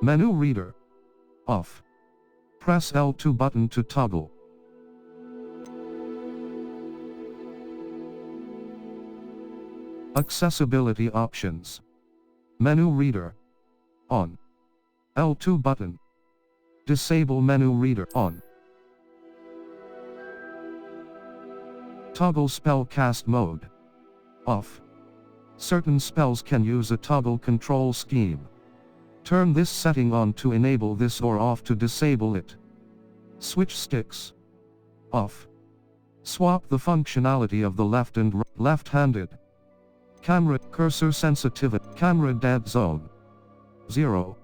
Menu reader. Off. Press L2 button to toggle. Accessibility options. Menu reader. On. L2 button. Disable menu reader. On. Toggle spell cast mode. Off. Certain spells can use a toggle control scheme. Turn this setting on to enable this or off to disable it. Switch sticks. Off. Swap the functionality of the left and left-handed. Camera cursor sensitivity. Camera dead zone. 0.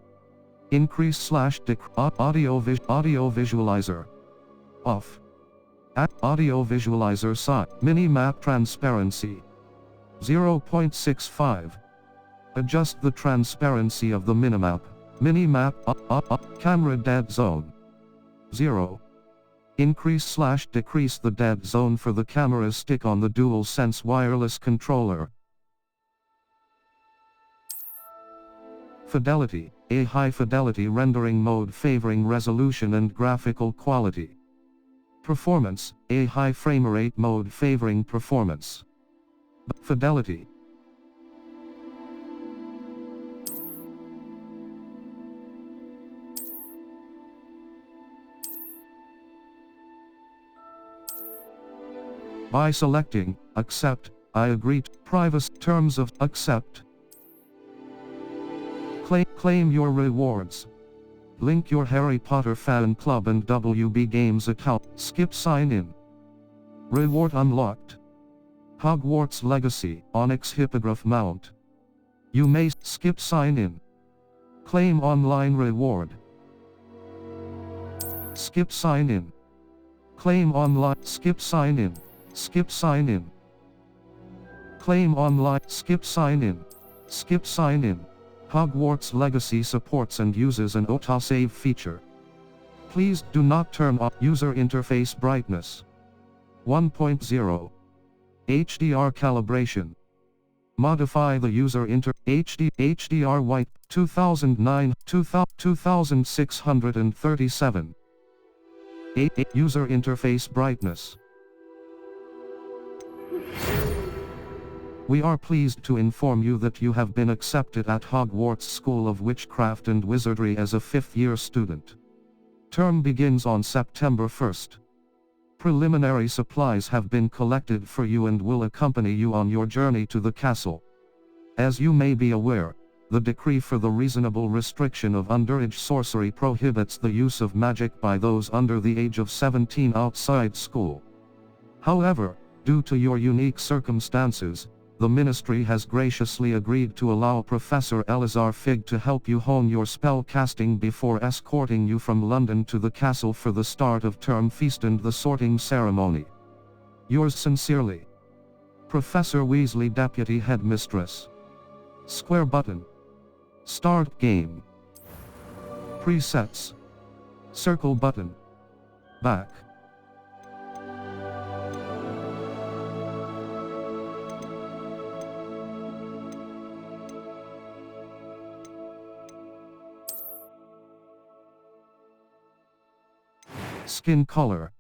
Increase/decrease audio visualizer. Off. Audio visualizer size. Mini-map transparency. 0.65. Adjust the transparency of the minimap. Minimap. Camera dead zone. 0. Increase/decrease the dead zone for the camera stick on the DualSense wireless controller. Fidelity. A high-fidelity rendering mode favoring resolution and graphical quality. Performance. A high frame rate mode favoring performance. Fidelity. By selecting Accept, I agree to privacy terms of Accept. Claim your rewards. Link your Harry Potter fan club and WB Games account. Skip sign-in. Reward unlocked. Hogwarts Legacy, Onyx Hippogriff Mount. You may skip sign-in. Claim online reward. Skip sign-in. Claim online. Skip sign-in. Skip sign-in. Claim online. Skip sign-in. Skip sign-in. Hogwarts Legacy supports and uses an autosave feature. Please do not turn off user interface brightness. 1.0. HDR calibration. Modify the user HDR white 2009 2637. User interface brightness. We are pleased to inform you that you have been accepted at Hogwarts School of Witchcraft and Wizardry as a fifth-year student. Term begins on September 1st. Preliminary supplies have been collected for you and will accompany you on your journey to the castle. As you may be aware, the decree for the reasonable restriction of underage sorcery prohibits the use of magic by those under the age of 17 outside school. However, due to your unique circumstances, the Ministry has graciously agreed to allow Professor Elazar Fig to help you hone your spell casting before escorting you from London to the castle for the start of term feast and the sorting ceremony. Yours sincerely, Professor Weasley, Deputy Headmistress. Square button. Start game. Presets. Circle button. Back. Skin color.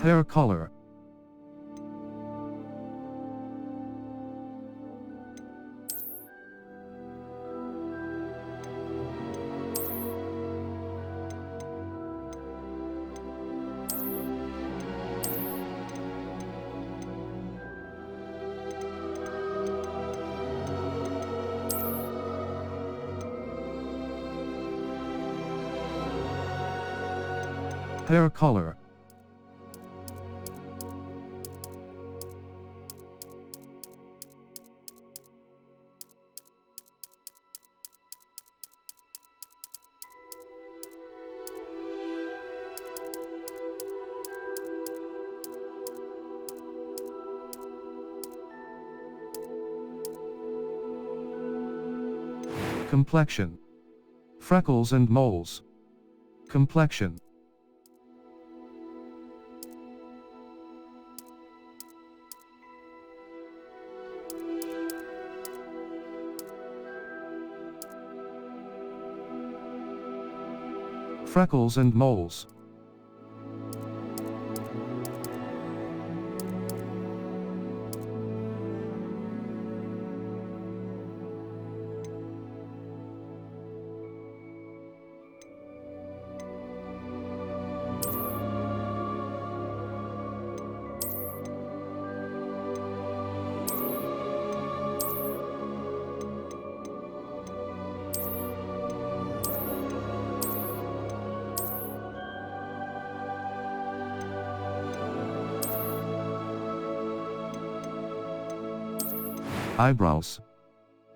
Hair color. Hair color. Complexion. Freckles and moles. Complexion. Freckles and moles. Eyebrows.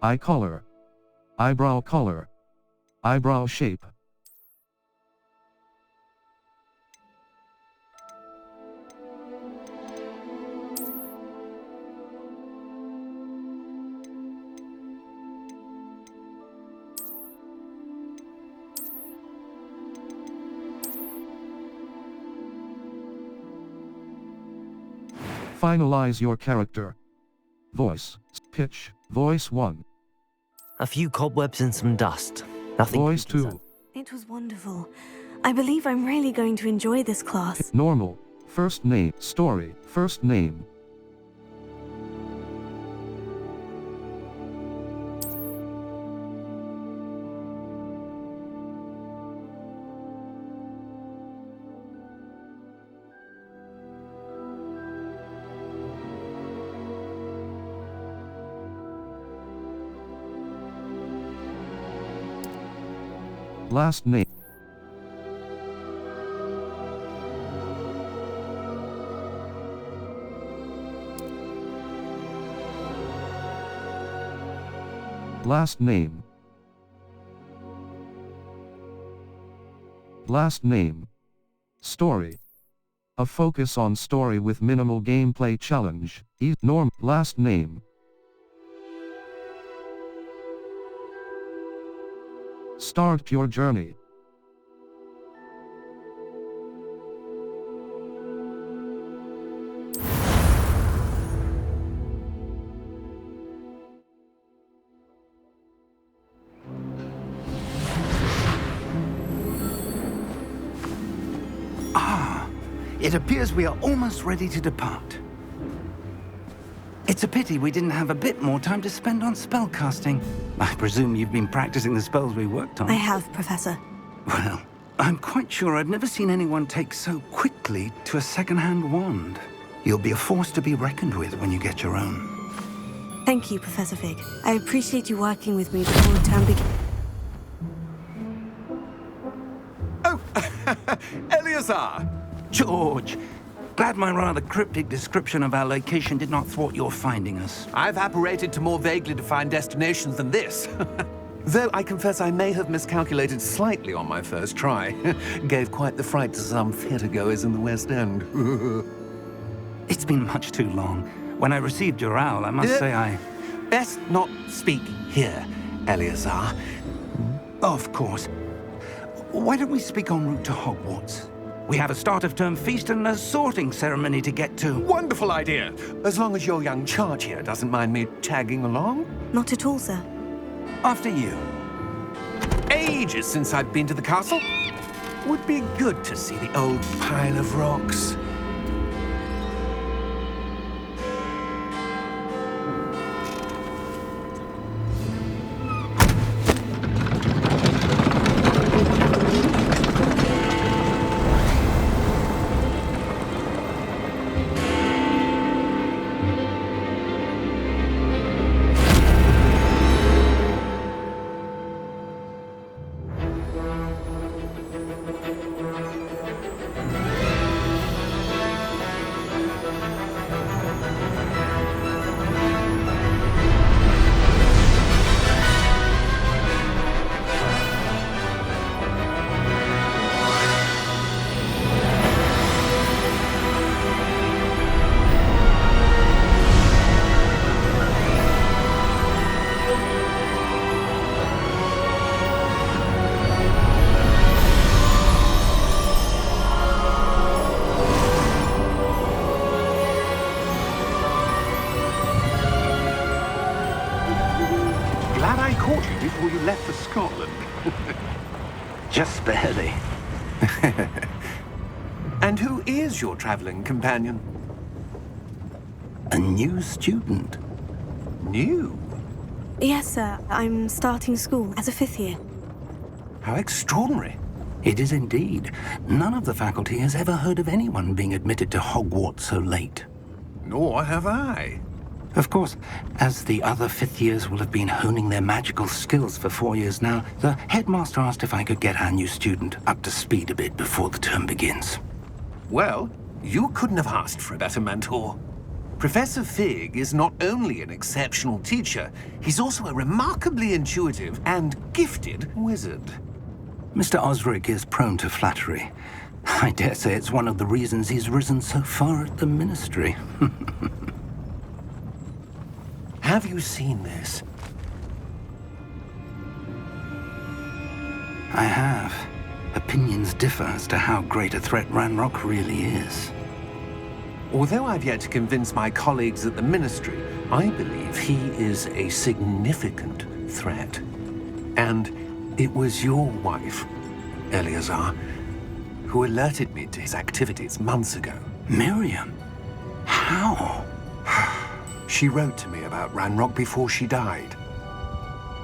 Eye color. Eyebrow color. Eyebrow shape. Finalize your character. Voice. Pitch. Voice 1. A few cobwebs and some dust. Nothing. Voice 2. It was wonderful. I believe I'm really going to enjoy this class. Normal. First name. Story. First name. Last name. Last name. Last name. Story. A focus on story with minimal gameplay challenge. Norm. Last name. Start your journey. It appears we are almost ready to depart. It's a pity we didn't have a bit more time to spend on spellcasting. I presume you've been practicing the spells we worked on. I have, Professor. Well, I'm quite sure I've never seen anyone take so quickly to a second-hand wand. You'll be a force to be reckoned with when you get your own. Thank you, Professor Fig. I appreciate you working with me before the term begins. Oh, Eleazar! George! Glad my rather cryptic description of our location did not thwart your finding us. I've apparated to more vaguely defined destinations than this. Though I confess I may have miscalculated slightly on my first try. Gave quite the fright to some theatergoers in the West End. It's been much too long. When I received your owl, I must say I... Best not speak here, Eleazar. Of course. Why don't we speak en route to Hogwarts? We have a start-of-term feast and a sorting ceremony to get to. Wonderful idea! As long as your young charge here doesn't mind me tagging along. Not at all, sir. After you. Ages since I've been to the castle. Would be good to see the old pile of rocks. Glad I caught you before you left for Scotland. Just barely. And who is your traveling companion? A new student. New? Yes, sir. I'm starting school as a 5th year. How extraordinary. It is indeed. None of the faculty has ever heard of anyone being admitted to Hogwarts so late. Nor have I. Of course, as the other 5th years will have been honing their magical skills for 4 years now, the headmaster asked if I could get our new student up to speed a bit before the term begins. Well, you couldn't have asked for a better mentor. Professor Fig is not only an exceptional teacher, he's also a remarkably intuitive and gifted wizard. Mr. Osric is prone to flattery. I dare say it's one of the reasons he's risen so far at the ministry. Have you seen this? I have. Opinions differ as to how great a threat Ranrock really is. Although I've yet to convince my colleagues at the Ministry, I believe he is a significant threat. And it was your wife, Eleazar, who alerted me to his activities months ago. Miriam? How? She wrote to me about Ranrock before she died,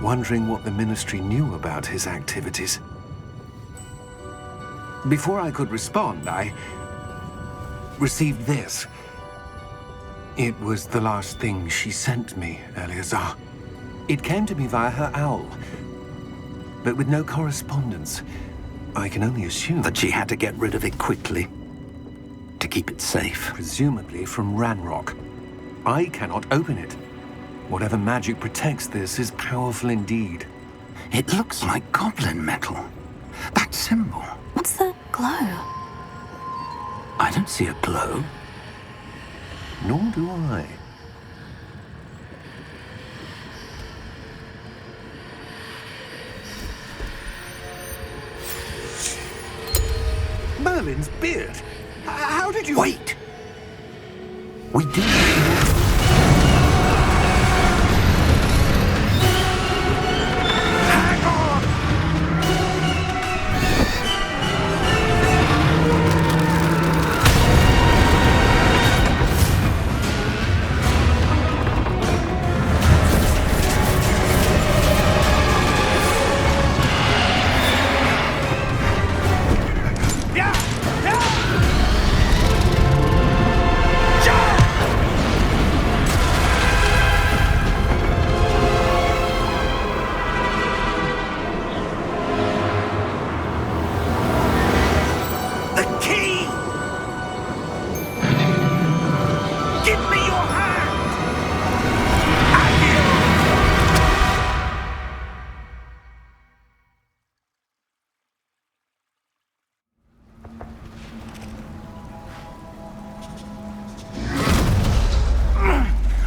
wondering what the Ministry knew about his activities. Before I could respond, I received this. It was the last thing she sent me, Eleazar. It came to me via her owl, but with no correspondence. I can only assume That she had to get rid of it quickly, to keep it safe. presumably from Ranrock. I cannot open it. Whatever magic protects this is powerful indeed. It looks like goblin metal. That symbol. What's the glow? I don't see a glow. Nor do I. Merlin's beard! How did you... Wait! We do. Hang on!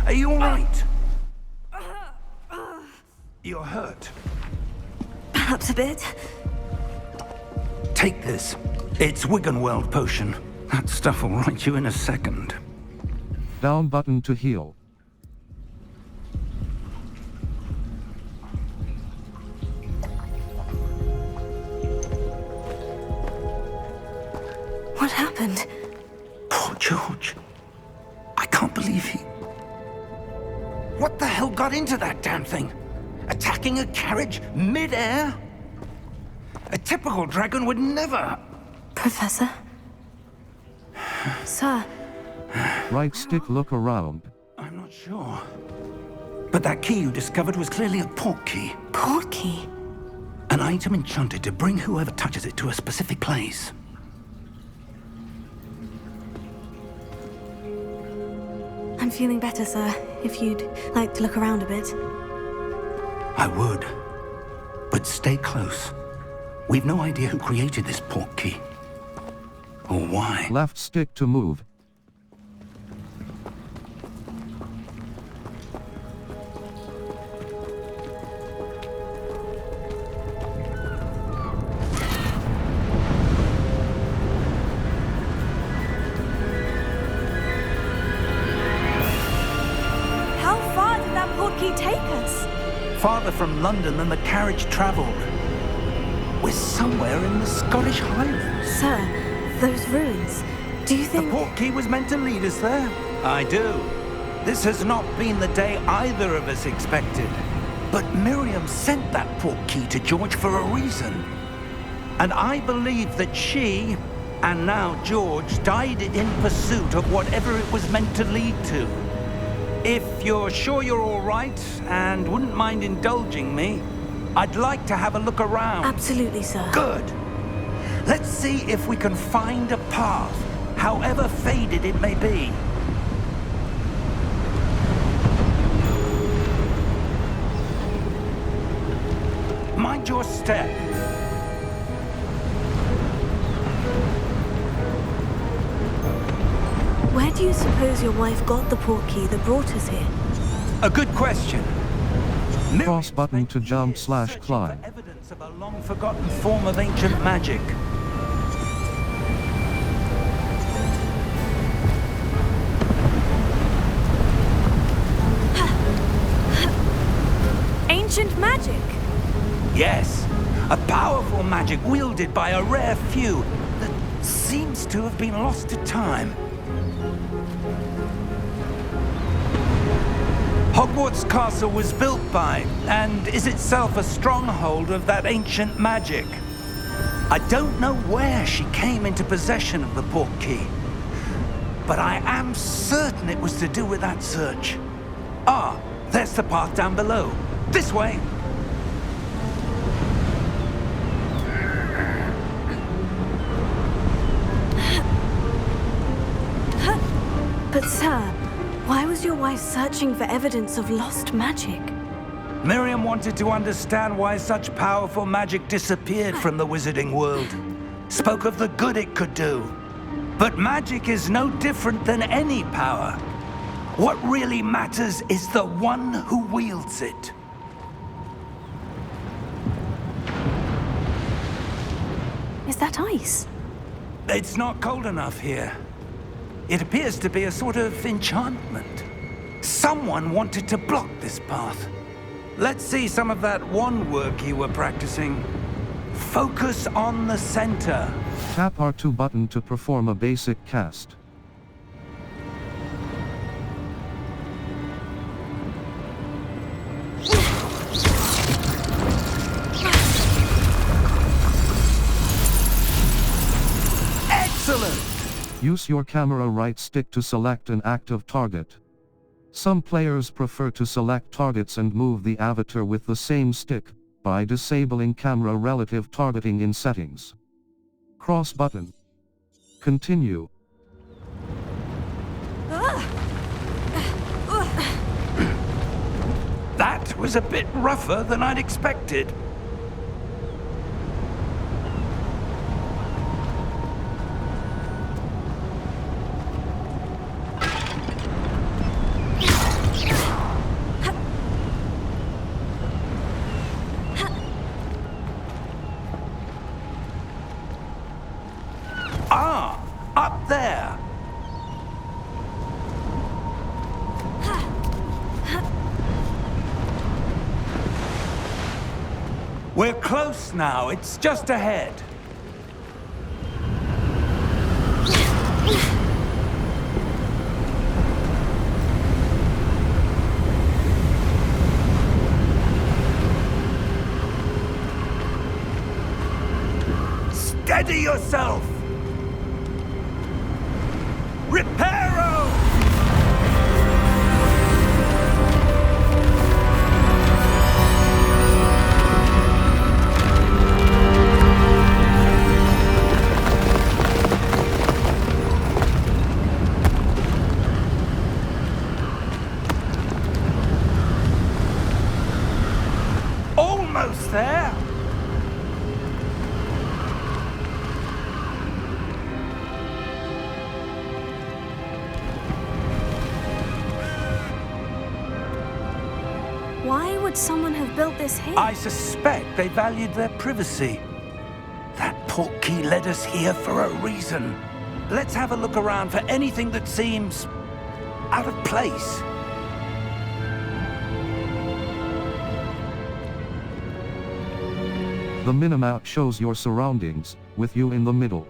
Are you all right? You're hurt. Perhaps a bit. Take this. It's Wiggenweld potion. That stuff will right you in a second. Down button to heal. What happened? Poor George. I can't believe he... What the hell got into that damn thing? Attacking a carriage mid-air? A typical dragon would never... Professor? Sir? Right stick look around. I'm not sure. But that key you discovered was clearly a port key. Port key? An item enchanted to bring whoever touches it to a specific place. I'm feeling better, sir. If you'd like to look around a bit. I would. But stay close. We've no idea who created this port key. Or why. Left stick to move. How far did that port key take us? farther from London than the carriage travelled. We're somewhere in the Scottish Highlands. Sir, those ruins. Do you The think... portkey was meant to lead us there? I do. This has not been the day either of us expected. But Miriam sent that portkey to George for a reason. And I believe that she, and now George, died in pursuit of whatever it was meant to lead to. If you're sure you're all right, and wouldn't mind indulging me, I'd like to have a look around. Absolutely, sir. Good. Let's see if we can find a path, however faded it may be. Mind your step. Where do you suppose your wife got the portkey that brought us here? A good question. Cross button to jump / Searching climb. for evidence of a long-forgotten form of ancient magic. Ancient magic! Yes, a powerful magic wielded by a rare few that seems to have been lost to time. Hogwarts Castle was built by, and is itself a stronghold of that ancient magic. I don't know where she came into possession of the portkey, but I am certain it was to do with that search. Ah, there's the path down below. This way! But sir, why was your wife searching for evidence of lost magic? Miriam wanted to understand why such powerful magic disappeared from the wizarding world. Spoke of the good it could do. But magic is no different than any power. What really matters is the one who wields it. Is that ice? It's not cold enough here. It appears to be a sort of enchantment. Someone wanted to block this path. Let's see some of that wand work you were practicing. Focus on the center. Tap R2 button to perform a basic cast. Excellent! Use your camera right stick to select an active target. Some players prefer to select targets and move the avatar with the same stick, by disabling camera relative targeting in settings. Cross button. Continue. That was a bit rougher than I'd expected. Ah, up there. We're close now. It's just ahead. Steady yourself. Reparo! Almost there. Why would someone have built this here? I suspect they valued their privacy. That portkey led us here for a reason. Let's have a look around for anything that seems out of place. The minimap shows your surroundings, with you in the middle.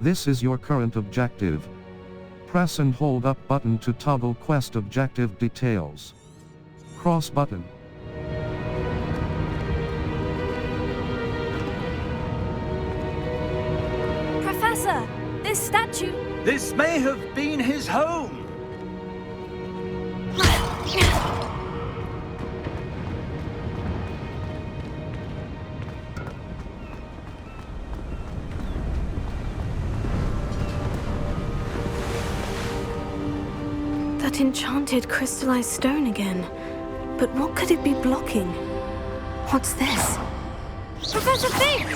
This is your current objective. Press and hold up button to toggle quest objective details. Cross button. Professor, this statue... This may have been his home. That enchanted crystallized stone again. But what could it be blocking? What's this? Professor Fig!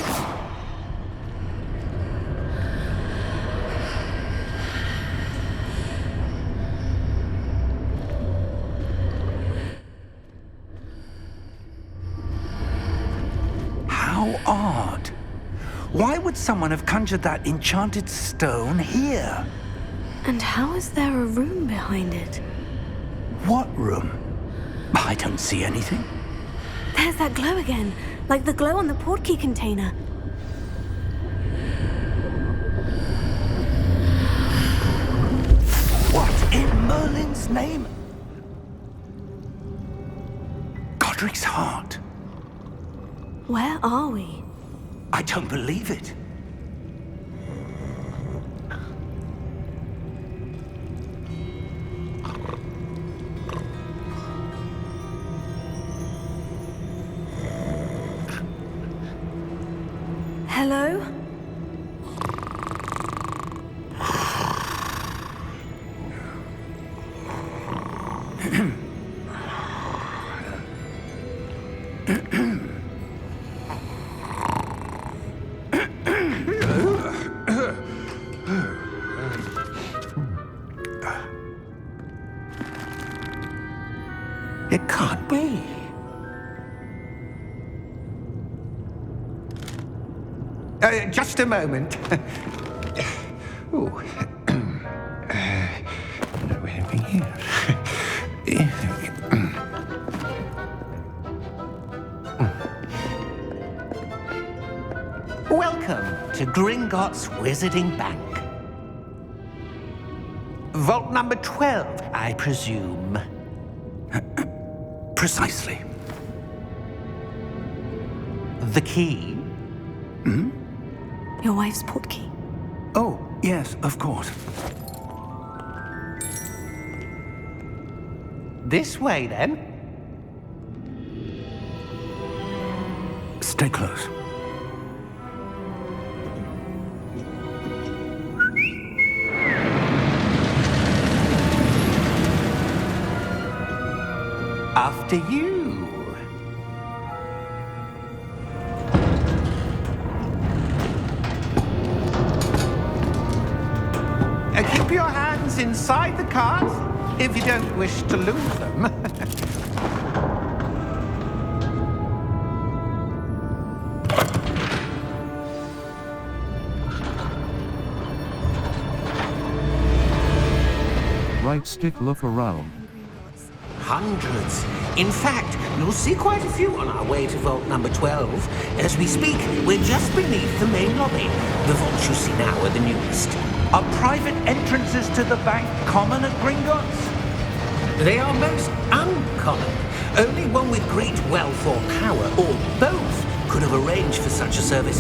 How odd. Why would someone have conjured that enchanted stone here? And how is there a room behind it? What room? I don't see anything. There's that glow again, like the glow on the portkey container. What in Merlin's name? Godric's heart. Where are we? I don't believe it. Hello? It can't be. Just a moment. Oh. No, anything here. Welcome to Gringotts Wizarding Bank. Vault number 12, I presume. Precisely. The key? Your wife's portkey. Oh, yes, of course. This way, then. Stay close. After you. Keep your hands inside the cart if you don't wish to lose them. Right stick look around. Hundreds. In fact, you'll see quite a few on our way to vault number 12. As we speak, we're just beneath the main lobby. The vaults you see now are the newest. Are private entrances to the bank common at Gringotts? They are most uncommon. Only one with great wealth or power, or both, could have arranged for such a service.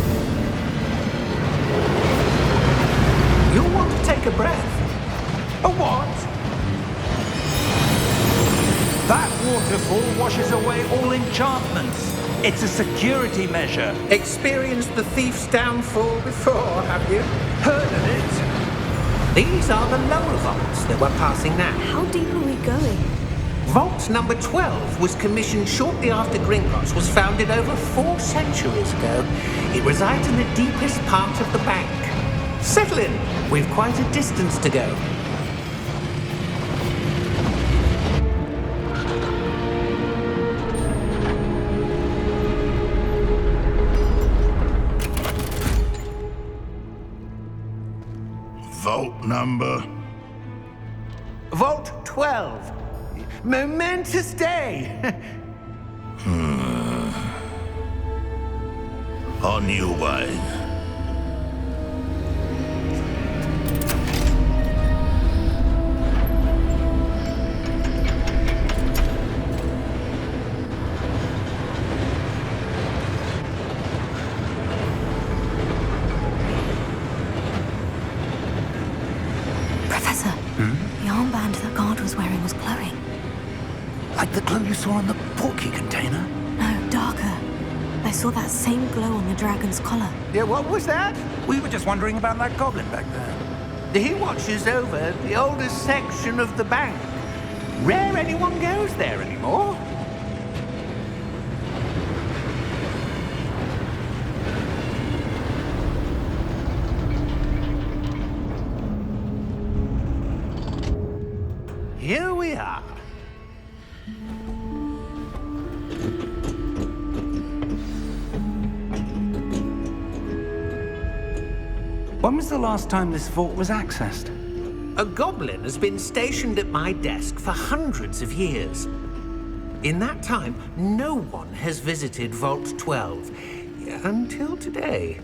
You'll want to take a breath. A what? That waterfall washes away all enchantments. It's a security measure. Experienced the thief's downfall before, have you? Heard of it? These are the lower vaults that we're passing now. How deep are we going? Vault number 12 was commissioned shortly after Gringotts was founded over 4 centuries ago. It resides in the deepest part of the bank. Settle in. We've quite a distance to go. Vault number? Vault 12. Momentous day. On you, Wayne. Professor, the armband that guard was wearing was glowing. Like the glow you saw on the portkey container? No, darker. I saw that same glow on the dragon's collar. Yeah, what was that? We were just wondering about that goblin back there. He watches over the oldest section of the bank. Rare anyone goes there anymore. Here we are. When was the last time this vault was accessed? A goblin has been stationed at my desk for hundreds of years. In that time, no one has visited Vault 12 until today.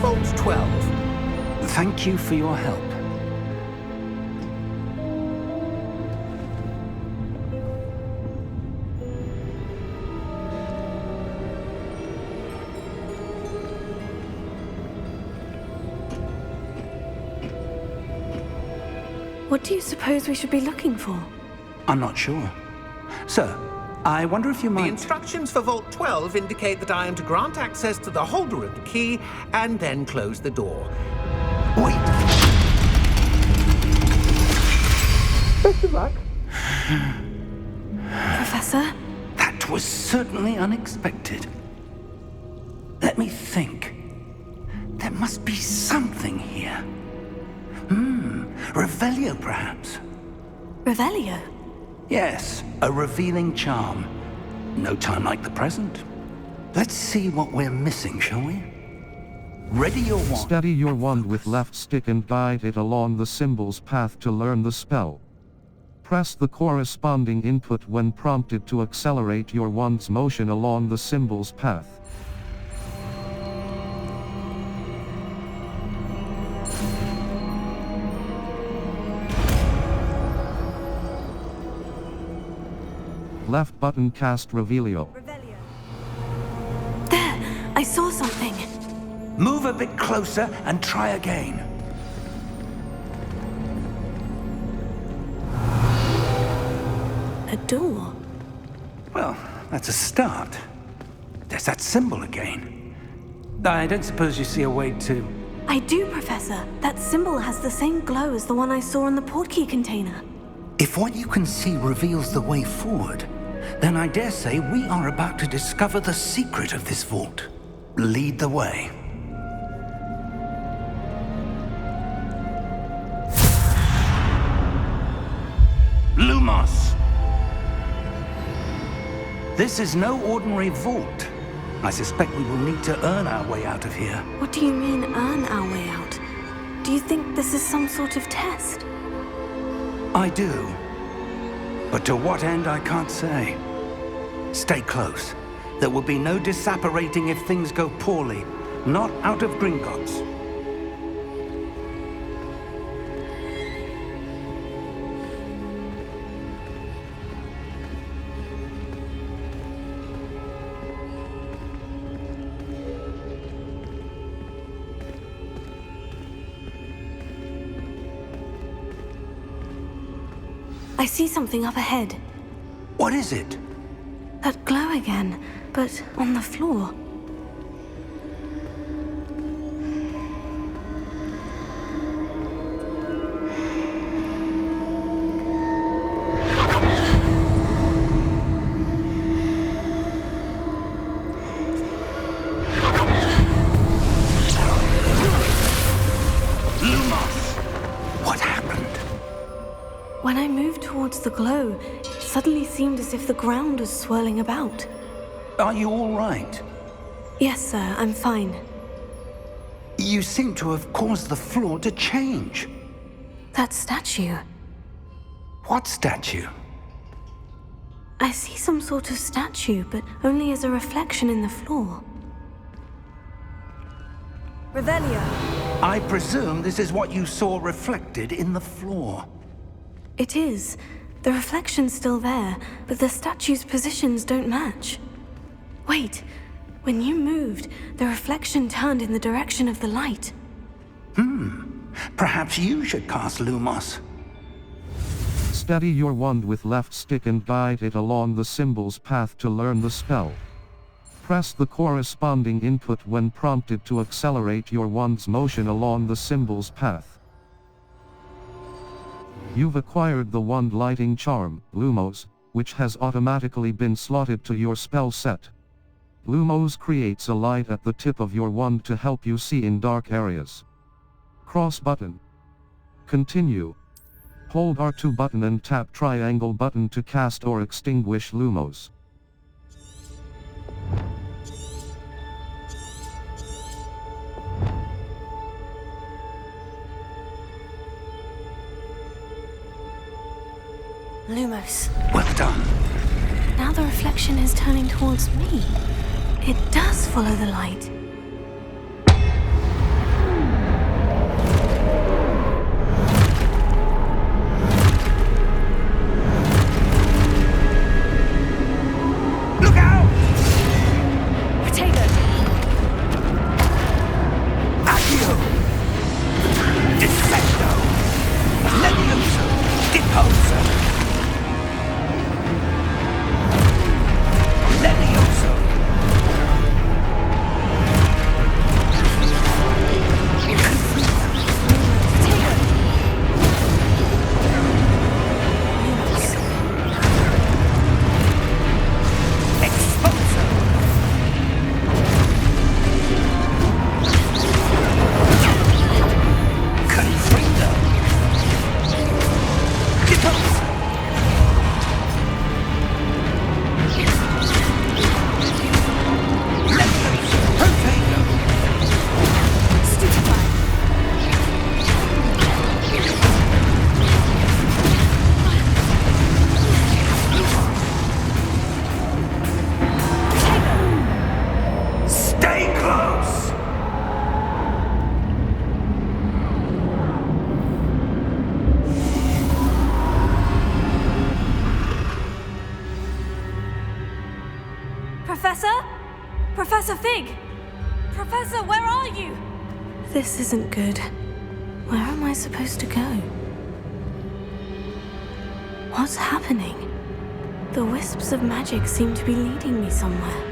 Vault 12. Thank you for your help. What do you suppose we should be looking for? I'm not sure. Sir, I wonder if you The might... instructions for Vault 12 indicate that I am to grant access to the holder of the key and then close the door. Wait! Best of luck. Professor? That was certainly unexpected. Let me think. There must be something here. Revelio, perhaps? Revelio? Yes, a revealing charm. No time like the present. Let's see what we're missing, shall we? Ready your wand. Steady your wand with left stick and guide it along the symbol's path to learn the spell. Press the corresponding input when prompted to accelerate your wand's motion along the symbol's path. Left button cast Revelio. There! I saw something. Move a bit closer and try again. A door. Well, that's a start. There's that symbol again. I don't suppose you see a way to... I do, Professor. That symbol has the same glow as the one I saw in the portkey container. If what you can see reveals the way forward, then I dare say we are about to discover the secret of this vault. Lead the way. Lumos! This is no ordinary vault. I suspect we will need to earn our way out of here. What do you mean, earn our way out? Do you think this is some sort of test? I do. But to what end, I can't say. Stay close. There will be no disapparating if things go poorly. Not out of Gringotts. I see something up ahead. What is it? That glow again, but on the floor. When I moved towards the glow, it suddenly seemed as if the ground was swirling about. Are you all right? Yes, sir, I'm fine. You seem to have caused the floor to change. That statue. What statue? I see some sort of statue, but only as a reflection in the floor. Revelio. I presume this is what you saw reflected in the floor. It is. The reflection's still there, but the statue's positions don't match. Wait. When you moved, the reflection turned in the direction of the light. Perhaps you should cast Lumos. Steady your wand with left stick and guide it along the symbol's path to learn the spell. Press the corresponding input when prompted to accelerate your wand's motion along the symbol's path. You've acquired the wand lighting charm, Lumos, which has automatically been slotted to your spell set. Lumos creates a light at the tip of your wand to help you see in dark areas. Cross button. Continue. Hold R2 button and tap triangle button to cast or extinguish Lumos. Lumos. Well done. Now the reflection is turning towards me. It does follow the light. Look out! Potato! Accio! Defecto! Levioso! Deposo! Levioso! Professor? Professor Fig! Professor, where are you? This isn't good. Where am I supposed to go? What's happening? The wisps of magic seem to be leading me somewhere.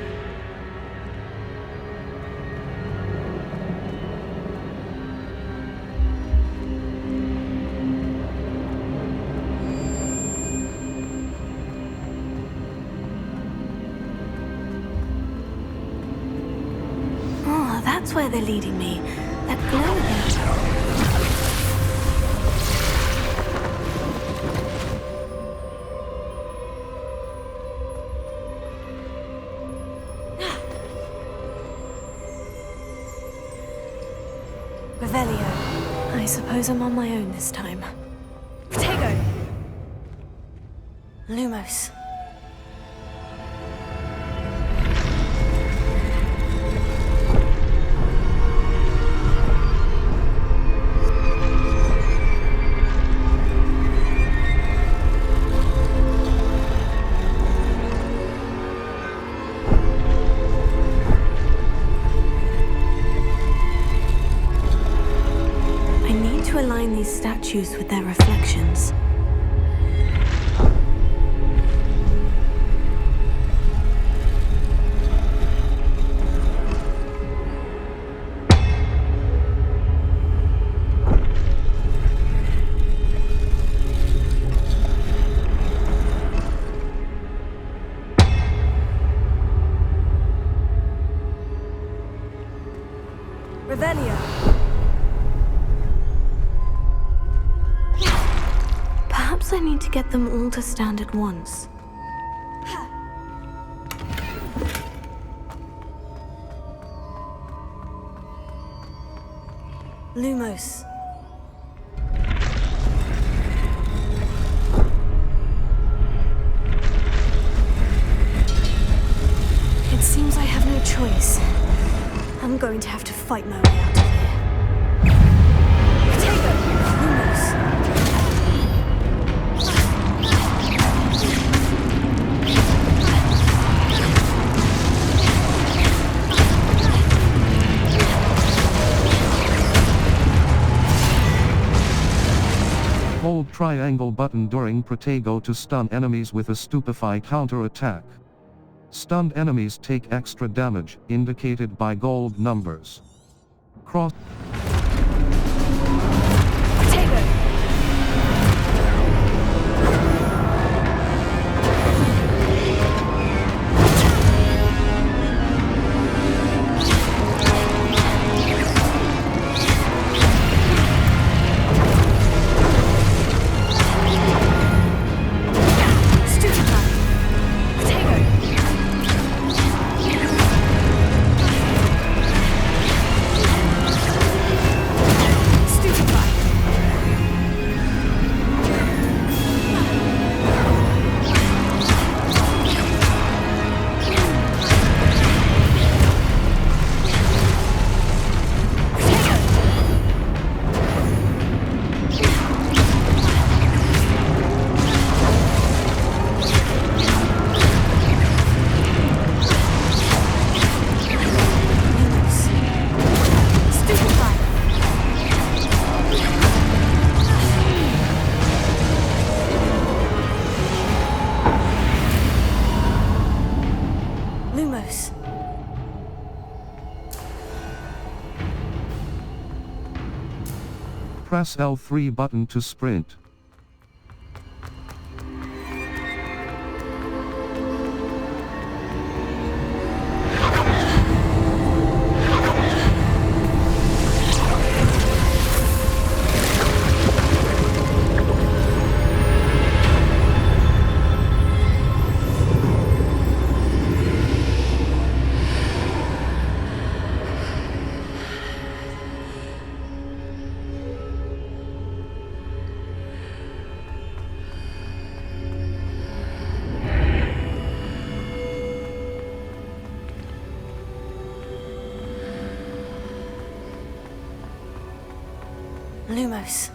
That's where they're leading me. That glow Revelio. I suppose I'm on my own this time. Potato! Lumos. Align these statues with their reflections. Revelio. Perhaps I need to get them all to stand at once. Lumos. It seems I have no choice. I'm going to have to fight my way out of here. Potato! Lumos. Hold triangle button during Protego to stun enemies with a Stupefy counter-attack. Stunned enemies take extra damage, indicated by gold numbers. Cross. Potato! Lumos. Press L3 button to sprint. Lumos.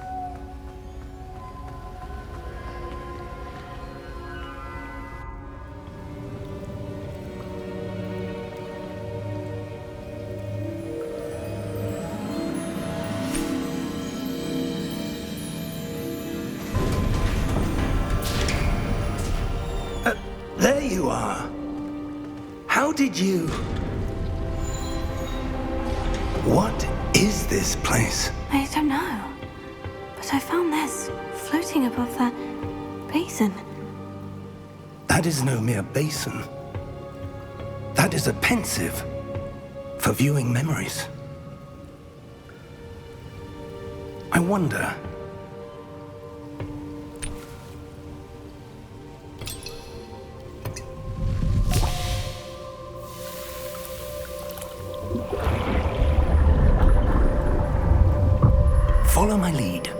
There you are. How did you... What is this place? I don't know. But I found this floating above that basin. That is no mere basin. That is a pensive for viewing memories. I wonder... Follow my lead.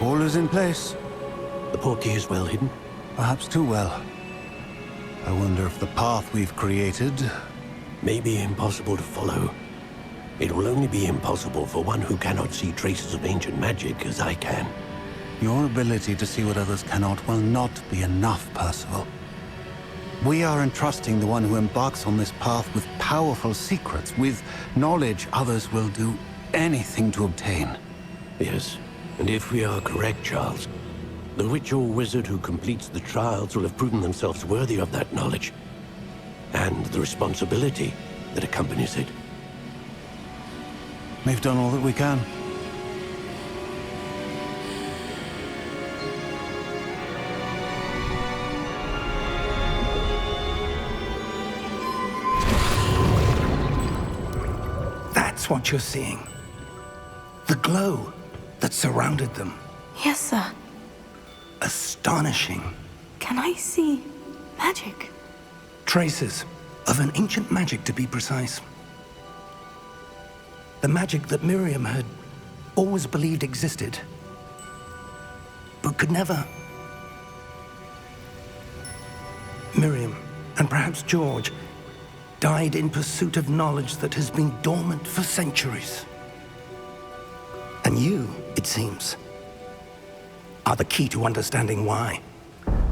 All is in place. The portkey is well hidden. Perhaps too well. I wonder if the path we've created... May be impossible to follow. It will only be impossible for one who cannot see traces of ancient magic as I can. Your ability to see what others cannot will not be enough, Percival. We are entrusting the one who embarks on this path with powerful secrets, with knowledge others will do anything to obtain. Yes, and if we are correct, Charles, the witch or wizard who completes the trials will have proven themselves worthy of that knowledge, and the responsibility that accompanies it. We've done all that we can. That's what you're seeing. The glow that surrounded them. Yes, sir. Astonishing. Can I see magic? Traces of an ancient magic, to be precise. The magic that Miriam had always believed existed, but could never. Miriam, and perhaps George, died in pursuit of knowledge that has been dormant for centuries. And you, it seems, are the key to understanding why.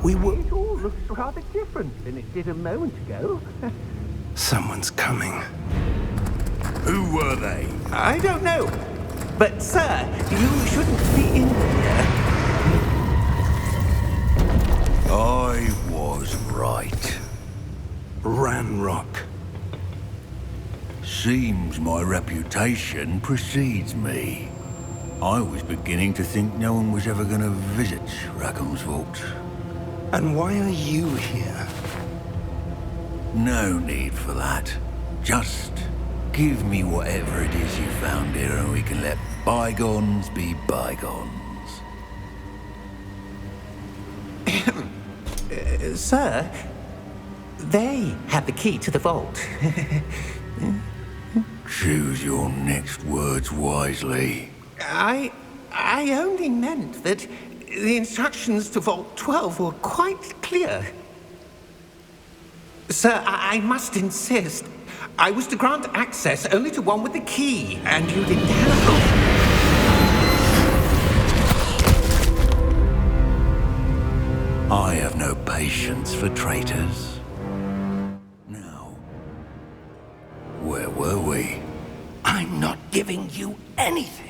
We were... It all looks rather different than it did a moment ago. Someone's coming. Who were they? I don't know. But, sir, you shouldn't be in here. I was right. Ranrock. Seems my reputation precedes me. I was beginning to think no one was ever going to visit Rackham's vault. And why are you here? No need for that. Just give me whatever it is you found here and we can let bygones be bygones. Sir, they had the key to the vault. Choose your next words wisely. I only meant that the instructions to Vault 12 were quite clear. Sir, I must insist. I was to grant access only to one with the key, and you didn't have... I have no patience for traitors. Now, where were we? I'm not giving you anything.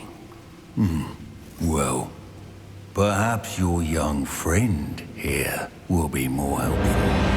Well, perhaps your young friend here will be more helpful.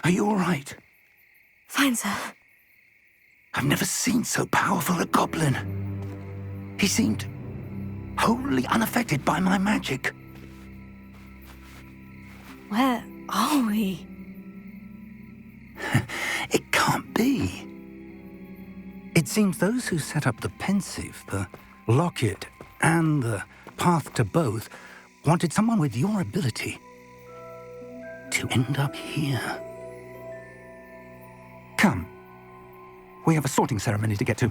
Are you all right? Fine, sir. I've never seen so powerful a goblin. He seemed wholly unaffected by my magic. Where are we? It can't be. It seems those who set up the pensive, the locket, and the path to both wanted someone with your ability to end up here. Come. We have a sorting ceremony to get to.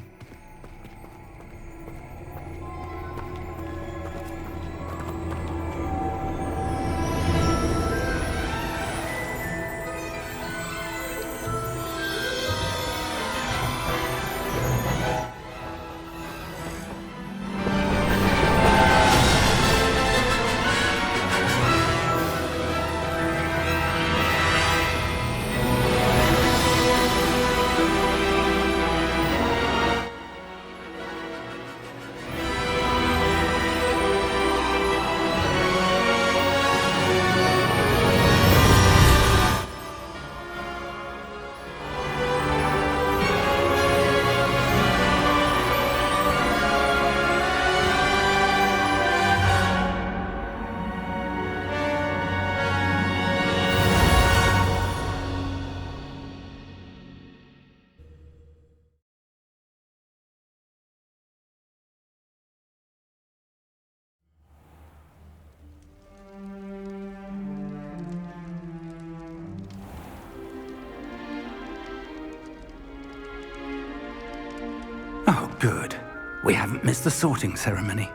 Good. We haven't missed the sorting ceremony.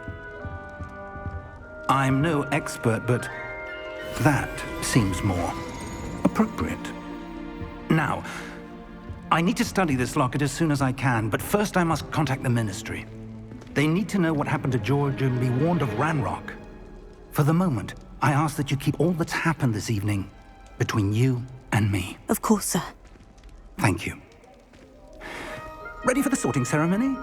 I'm no expert, but that seems more appropriate. Now, I need to study this locket as soon as I can, but first I must contact the Ministry. They need to know what happened to George and be warned of Ranrock. For the moment, I ask that you keep all that's happened this evening between you and me. Of course, sir. Thank you. Ready for the sorting ceremony?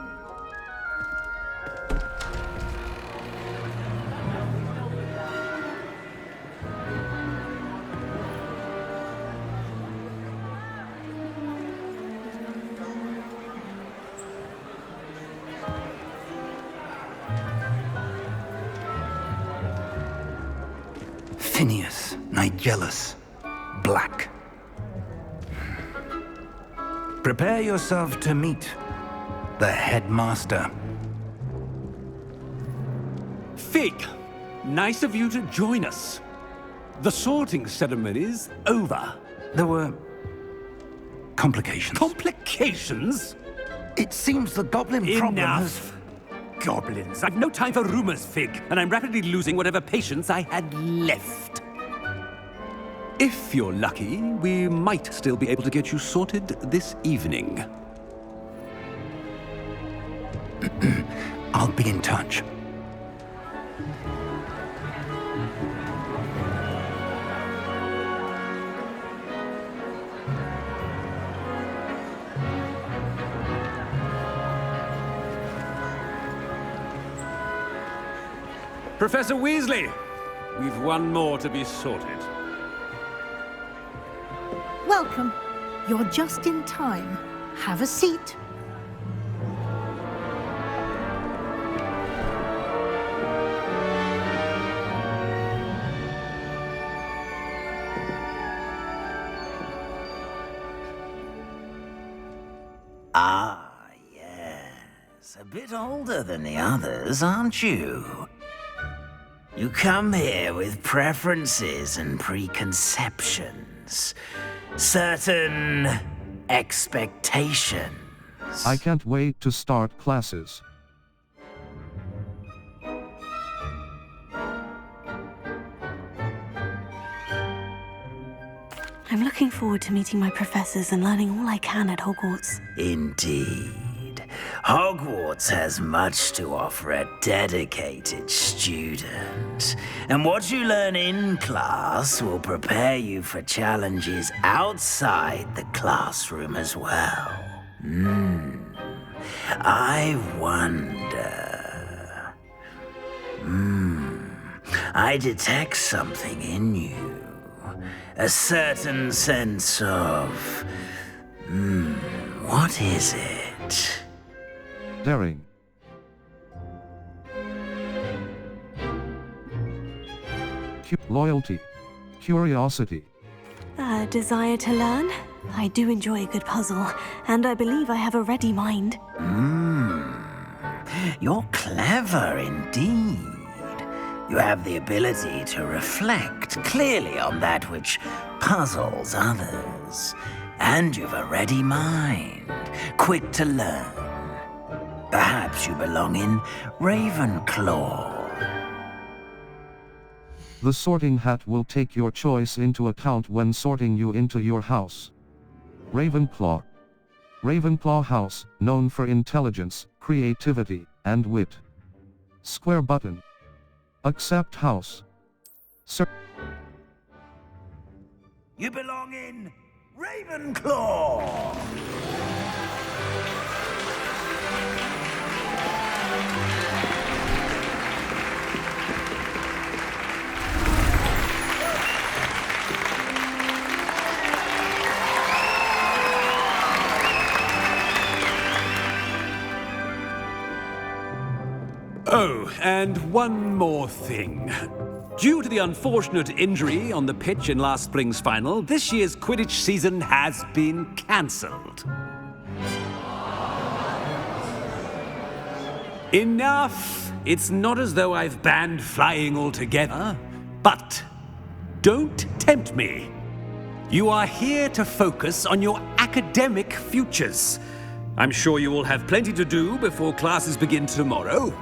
Phineas, Nigellus, Black. Prepare yourself to meet the headmaster. Fig, nice of you to join us. The sorting ceremony's over. There were complications. Complications? It seems the goblin problem has... Enough! Goblins. I've no time for rumors, Fig, and I'm rapidly losing whatever patience I had left. If you're lucky, we might still be able to get you sorted this evening. I'll be in touch. Professor Weasley, we've one more to be sorted. Welcome. You're just in time. Have a seat. Ah, yes. A bit older than the others, aren't you? You come here with preferences and preconceptions. Certain expectations. I can't wait to start classes. I'm looking forward to meeting my professors and learning all I can at Hogwarts. Indeed. Hogwarts has much to offer a dedicated student. And what you learn in class will prepare you for challenges outside the classroom as well. I wonder... I detect something in you. A certain sense of... what is it? Daring. Loyalty. Curiosity. A desire to learn? I do enjoy a good puzzle, and I believe I have a ready mind. You're clever indeed. You have the ability to reflect clearly on that which puzzles others. And you've a ready mind, quick to learn. Perhaps you belong in Ravenclaw. The sorting hat will take your choice into account when sorting you into your house. Ravenclaw. Ravenclaw House, known for intelligence, creativity, and wit. Square button. Accept house. You belong in Ravenclaw! Oh, and one more thing. Due to the unfortunate injury on the pitch in last spring's final, this year's Quidditch season has been cancelled. Enough! It's not as though I've banned flying altogether, but don't tempt me. You are here to focus on your academic futures. I'm sure you all have plenty to do before classes begin tomorrow.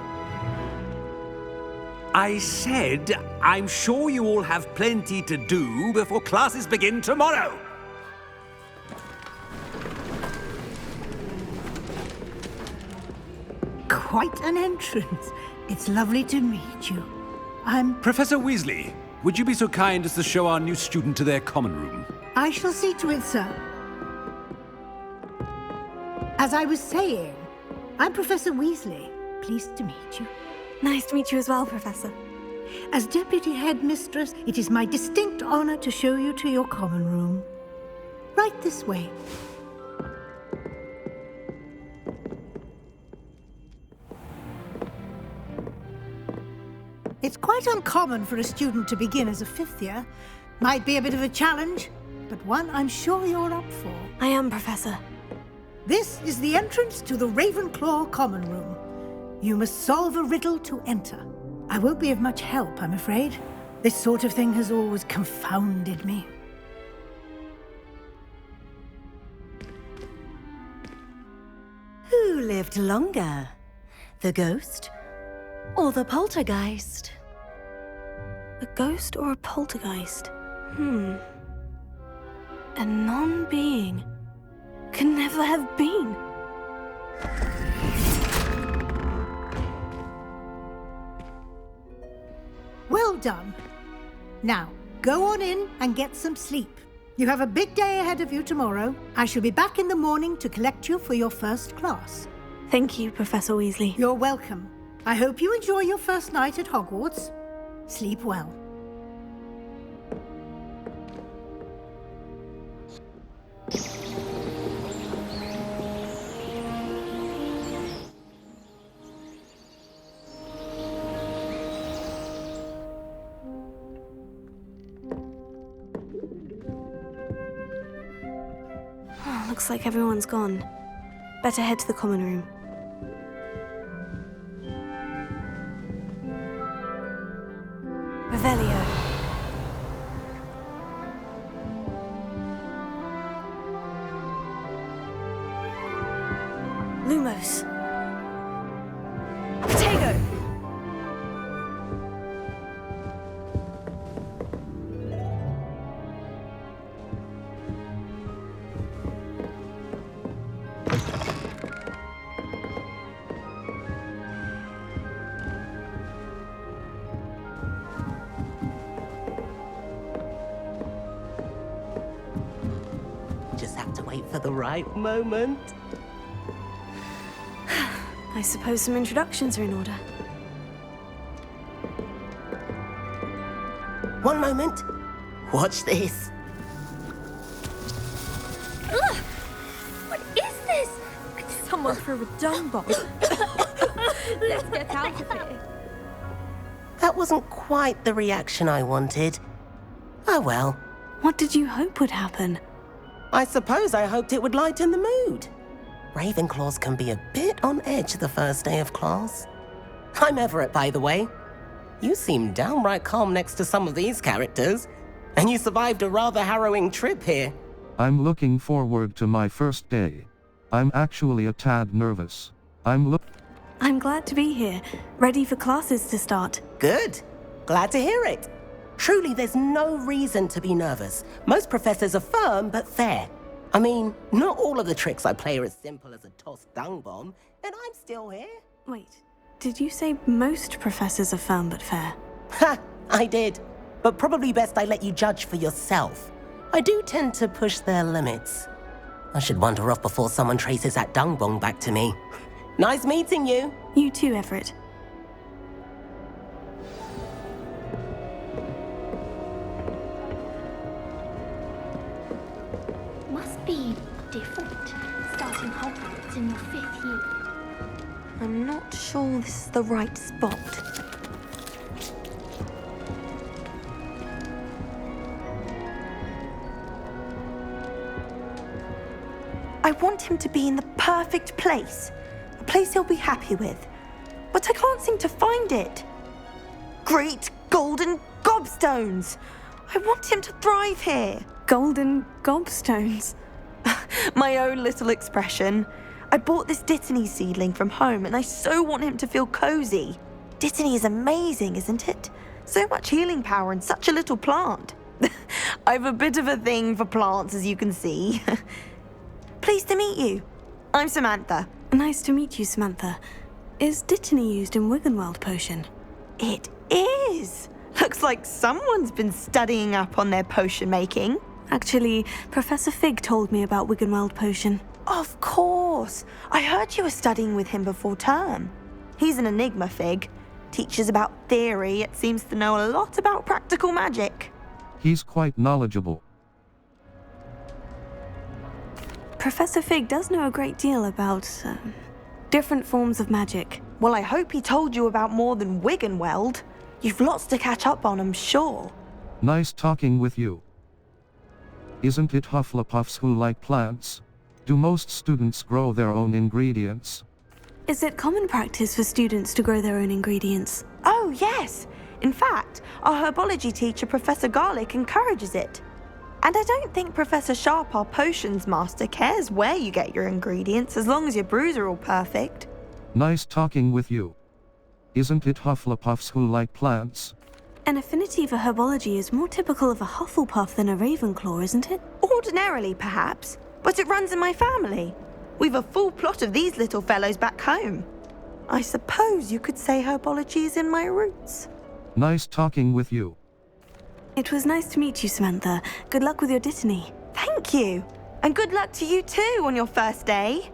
I said, I'm sure you all have plenty to do before classes begin tomorrow. Quite an entrance. It's lovely to meet you. Professor Weasley, would you be so kind as to show our new student to their common room? I shall see to it, sir. As I was saying, I'm Professor Weasley. Pleased to meet you. Nice to meet you as well, Professor. As Deputy Headmistress, it is my distinct honor to show you to your common room. Right this way. It's quite uncommon for a student to begin as a fifth year. Might be a bit of a challenge, but one I'm sure you're up for. I am, Professor. This is the entrance to the Ravenclaw common room. You must solve a riddle to enter. I won't be of much help, I'm afraid. This sort of thing has always confounded me. Who lived longer? The ghost or the poltergeist? A ghost or a poltergeist? A non-being can never have been. Well done. Now, go on in and get some sleep. You have a big day ahead of you tomorrow. I shall be back in the morning to collect you for your first class. Thank you, Professor Weasley. You're welcome. I hope you enjoy your first night at Hogwarts. Sleep well. Looks like everyone's gone. Better head to the common room. Revelio. Lumos. Protego. For the right moment. I suppose some introductions are in order. One moment. Watch this. Ugh! What is this? Someone threw a dung bomb. Let's get out of here. That wasn't quite the reaction I wanted. Oh well. What did you hope would happen? I suppose I hoped it would lighten the mood. Ravenclaws can be a bit on edge the first day of class. I'm Everett, by the way. You seem downright calm next to some of these characters, and you survived a rather harrowing trip here. I'm looking forward to my first day. I'm actually a tad nervous. I'm glad to be here, ready for classes to start. Good. Glad to hear it. Truly, there's no reason to be nervous. Most professors are firm but fair. I mean, not all of the tricks I play are as simple as a tossed dung bomb, and I'm still here. Wait, did you say most professors are firm but fair? Ha! I did. But probably best I let you judge for yourself. I do tend to push their limits. I should wander off before someone traces that dung bomb back to me. Nice meeting you. You too, Everett. Must be different, starting Hogwarts in your 5th year. I'm not sure this is the right spot. I want him to be in the perfect place. A place he'll be happy with. But I can't seem to find it. Great golden gobstones! I want him to thrive here. Golden gobstones. My own little expression. I bought this Dittany seedling from home and I so want him to feel cozy. Dittany is amazing, isn't it? So much healing power in such a little plant. I've a bit of a thing for plants, as you can see. Pleased to meet you. I'm Samantha. Nice to meet you, Samantha. Is Dittany used in Wiggenweld potion? It is. Looks like someone's been studying up on their potion making. Actually, Professor Fig told me about Wiggenweld potion. Of course. I heard you were studying with him before term. He's an enigma, Fig. Teaches about theory, yet seems to know a lot about practical magic. He's quite knowledgeable. Professor Fig does know a great deal about different forms of magic. Well, I hope he told you about more than Wiggenweld. You've lots to catch up on, I'm sure. Nice talking with you. Isn't it Hufflepuffs who like plants? Do most students grow their own ingredients? Is it common practice for students to grow their own ingredients? Oh, yes. In fact, our herbology teacher, Professor Garlick, encourages it. And I don't think Professor Sharp, our potions master, cares where you get your ingredients as long as your brews are all perfect. Nice talking with you. Isn't it Hufflepuffs who like plants? An affinity for herbology is more typical of a Hufflepuff than a Ravenclaw, isn't it? Ordinarily, perhaps, but it runs in my family. We've a full plot of these little fellows back home. I suppose you could say herbology is in my roots. Nice talking with you. It was nice to meet you, Samantha. Good luck with your Dittany. Thank you. And good luck to you too on your first day.